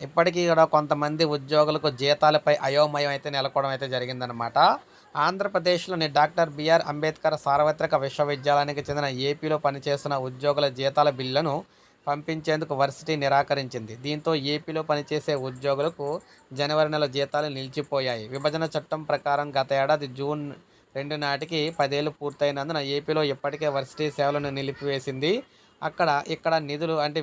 ఇప్పటికీ కూడా కొంతమంది ఉద్యోగులకు జీతాలపై అయోమయం అయితే నెలకొవడం అయితే జరిగిందనమాట. ఆంధ్రప్రదేశ్‌లోని డాక్టర్ బిఆర్ అంబేద్కర్ సార్వత్రిక విశ్వవిద్యాలయానికి చెందిన ఏపీలో పనిచేస్తున్న ఉద్యోగుల జీతాల బిల్లును పంపించేందుకు వర్సిటీ నిరాకరించింది. దీంతో ఏపీలో పనిచేసే ఉద్యోగులకు జనవరి నెల జీతాలు నిలిచిపోయాయి. విభజన చట్టం ప్రకారం గత ఏడాది జూన్ 2 నాటికి 10 ఏళ్లు పూర్తయినందున ఏపీలో ఇప్పటికే వర్సిటీ సేవలను నిలిపివేసింది. ఇక్కడ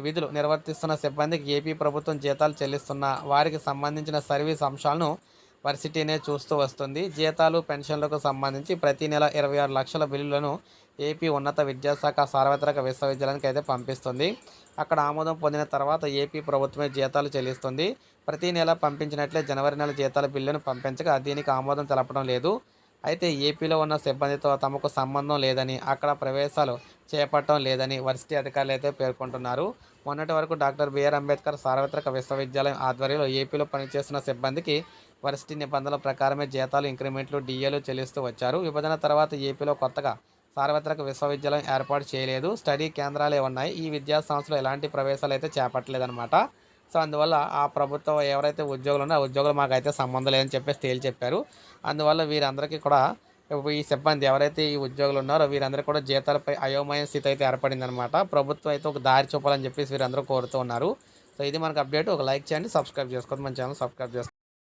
విధులు నిర్వర్తిస్తున్న సిబ్బందికి ఏపీ ప్రభుత్వం జీతాలు చెల్లిస్తున్న వారికి సంబంధించిన సర్వీస్ అంశాలను వర్సిటీనే చూస్తూ వస్తుంది. జీతాలు, పెన్షన్లకు సంబంధించి ప్రతి నెల 26 లక్షల బిల్లులను ఏపీ ఉన్నత విద్యాశాఖ సార్వత్రిక విశ్వవిద్యాలయానికి అయితే పంపిస్తుంది. అక్కడ ఆమోదం పొందిన తర్వాత ఏపీ ప్రభుత్వమే జీతాలు చెల్లిస్తుంది. ప్రతి నెల పంపించినట్లే జనవరి నెల జీతాల బిల్లును పంపించగా దీనికి ఆమోదం తెలపడం లేదు. అయితే ఏపీలో ఉన్న సిబ్బందితో తమకు సంబంధం లేదని, అక్కడ ప్రవేశాలు చేపట్టడం లేదని వర్సిటీ అధికారులు అయితే పేర్కొంటున్నారు. మొన్నటి వరకు డాక్టర్ బిఆర్ అంబేద్కర్ సార్వత్రిక విశ్వవిద్యాలయం ఆధ్వర్యంలో ఏపీలో పనిచేస్తున్న సిబ్బందికి వర్సిటీ నిబంధనల ప్రకారమే జీతాలు, ఇంక్రిమెంట్లు, డిఏలు చెల్లిస్తూ వచ్చారు. విభజన తర్వాత ఏపీలో కొత్తగా సార్వత్రిక విశ్వవిద్యాలయం ఏర్పాటు చేయలేదు. స్టడీ కేంద్రాలే ఉన్నాయి. ఈ విద్యా సంస్థలు ఎలాంటి ప్రవేశాలు అయితే చేపట్టలేదన్నమాట. సో అందువల్ల ఆ ప్రభుత్వం ఎవరైతే ఉద్యోగులు ఉన్నారో ఆ ఉద్యోగులు మాకైతే సంబంధం లేదని చెప్పేసి తేల్చి చెప్పారు. అందువల్ల వీరందరికీ కూడా ఈ సిబ్బంది ఎవరైతే ఈ ఉద్యోగులు ఉన్నారో వీరందరికీ కూడా జీతాలపై అయోమయ స్థితి అయితే ఏర్పడిందనమాట. ప్రభుత్వం అయితే ఒక దారి చూపాలని చెప్పేసి వీరందరూ కోరుతూ ఉన్నారు. సో ఇది మనకు అప్డేట్. ఒక లైక్ చేయండి, సబ్స్క్రైబ్ చేసుకోండి, మన ఛానల్ సబ్స్క్రైబ్ చేసుకోండి.